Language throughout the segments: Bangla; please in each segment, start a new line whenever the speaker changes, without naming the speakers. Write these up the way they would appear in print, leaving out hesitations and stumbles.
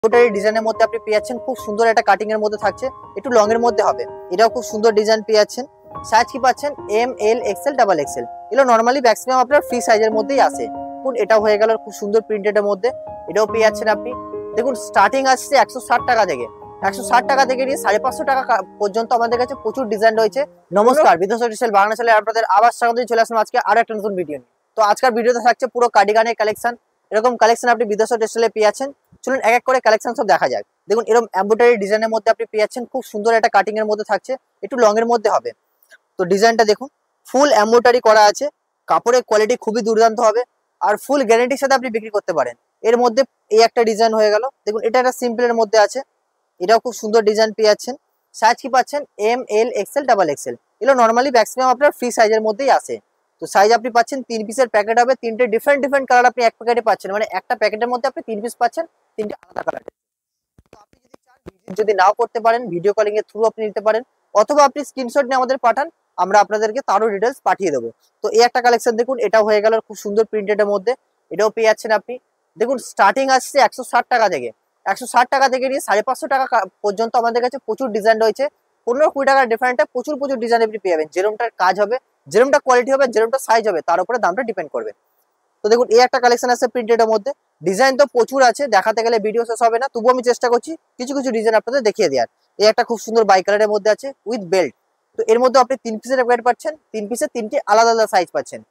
এমব্রয়ডারি ডিজাইনের মধ্যে আপনি পেয়ে যাচ্ছেন, খুব সুন্দর একটা কাটিং এর মধ্যে থাকছে, একটু লং এর মধ্যে হবে। এটাও খুব সুন্দর ডিজাইন পেয়ে যাচ্ছেন। সাইজ কি পাচ্ছেন এম, এল, এক্সেল, ডাবল এক্সেল। এগুলো নরমালি ম্যাক্সিমাম আপনার ফ্রি সাইজের মধ্যেই আসে। দেখুন এটাও হয়ে গেল খুব সুন্দর প্রিন্টেড এর মধ্যে, এটাও পেয়ে যাচ্ছেন আপনি। দেখুন স্টার্টিং আসছে 160 টাকা থেকে, 160 টাকা থেকে নিয়ে 550 টাকা পর্যন্ত আমাদের কাছে প্রচুর ডিজাইন রয়েছে। নমস্কার, বিদেশ টেক্সটাইল বাংলা চ্যানেলে আপনাদের আবার স্বাগত। চলে আসলাম আজকে আরো একটা নতুন ভিডিও নিয়ে। তো আজকের ভিডিওতে থাকছে পুরো কার্ডিগানের কালেকশন। এরকম কালেকশন আপনি বিদেশ টেক্সটাইলে পেয়ে যাচ্ছেন। চলুন এক এক করে কালেকশন সব দেখা যায়। দেখুন এরকম এমব্রয়ডারি ডিজাইনের মধ্যে আপনি পেয়ে যাচ্ছেন, খুব সুন্দর একটা কাটিং এর মধ্যে থাকছে, একটু লং এর মধ্যে হবে। তো ডিজাইনটা দেখুন, ফুল এমব্রয়ডারি করা আছে, কাপড়ের কোয়ালিটি খুবই দুর্দান্ত হবে, আর ফুল গ্যারান্টির সাথে আপনি বিক্রি করতে পারেন। এর মধ্যে এই একটা ডিজাইন হয়ে গেল। দেখুন এটা একটা সিম্পলের মধ্যে আছে, এটাও খুব সুন্দর ডিজাইন পেয়ে যাচ্ছেন। সাইজ কি পাচ্ছেন এম, এল, এক্সেল, ডাবল এক্সেল। এগুলো নর্মালি ম্যাক্সিমাম আপনার ফ্রি সাইজের মধ্যেই আসে। তো সাইজ আপনি পাচ্ছেন 3 পিসের প্যাকেট হবে, তিনটে ডিফারেন্ট কালার আপনি এক প্যাকেটে পাচ্ছেন, মানে একটা প্যাকেটের মধ্যে আপনি 3 পিস পাচ্ছেন, তিনটে আলাদা কালার। তো আপনি যদি চান, যদি নাও করতে পারেন, ভিডিও কলিং এর থ্রু আপনি নিতে পারেন, অথবা আপনি স্ক্রিনশট নিয়ে আমাদের পাঠান, আমরা আপনাদেরকে তারও ডিটেলস পাঠিয়ে দেবো। তো এই একটা কালেকশন দেখুন, এটাও হয়ে গেল খুব সুন্দর প্রিন্টেড এর মধ্যে, এটাও পেয়ে যাচ্ছেন আপনি। দেখুন স্টার্টিং আসছে 160 টাকা থেকে, 160 টাকা থেকে নিয়ে 550 টাকা পর্যন্ত আমাদের কাছে প্রচুর ডিজাইন রয়েছে। 15-20 টাকার ডিফারেন্টে প্রচুর ডিজাইন আপনি পেয়ে যাবেন। যেরকমটার কাজ হবে, যেরকমটা কোয়ালিটি হবে, যেরকমটা সাইজ হবে, তার উপরে দামটা ডিপেন্ড করবে। তো দেখুন এই একটা কালেকশন আছে প্রিন্টেড এর মধ্যে। ডিজাইন তো প্রচুর আছে, দেখাতে গেলে ভিডিও শেষ হবে না, তবুও আমি চেষ্টা করছি কিছু কিছু ডিজাইন আপনাদের দেখিয়ে দেওয়ার। এই একটা খুব সুন্দর বাই কালারের মধ্যে আছে উইথ বেল্ট। তো এর মধ্যে আপনি 3 পিসের প্যাকেট পাচ্ছেন, 3 পিসের 3টি আলাদা আলাদা সাইজ পাচ্ছেন,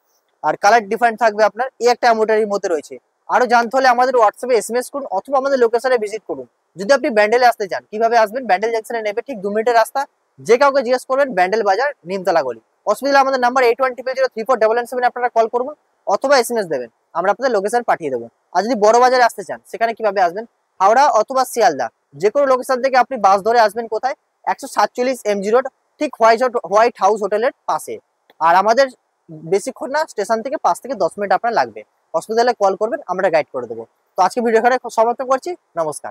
আর কালার ডিফারেন্ট থাকবে আপনার। এই একটা এমব্রয়ডারির মধ্যে রয়েছে। আরো জানতে হলে আমাদের হোয়াটসঅ্যাপে এসএমএস করুন, অথবা আমাদের লোকেশনে ভিজিট করুন। যদি আপনি ব্যান্ডেলে আসতে চান, কিভাবে আসবেন? ব্যান্ডেল জাংশনে নেবে ঠিক 2 মিনিটের রাস্তা। যে কাউকে জিজ্ঞেস করবেন ব্যান্ডেল বাজার, নিমতলা গলি। অসুবিধা আমাদের নাম্বার 81003477 আপনারা কল করুন, অথবা এসএমএস দেবেন, আমরা আপনাদের লোকেশন পাঠিয়ে দেবো। আর যদি বড় বাজারে আসতে চান, সেখানে কিভাবে আসবেন? হাওড়া অথবা শিয়ালদা, যে কোনো লোকেশন থেকে আপনি বাস ধরে আসবেন কোথায়? 147 এমজি রোড, ঠিক হোয়াইট হাউস হোটেলের পাশে। আর আমাদের বেশিক্ষণ না, স্টেশন থেকে 5 থেকে 10 মিনিট আপনার লাগবে। অসুবিধা হলে কল করবেন, আমরা গাইড করে দেবো। তো আজকে ভিডিও এখানে সমাপ্ত করছি। নমস্কার।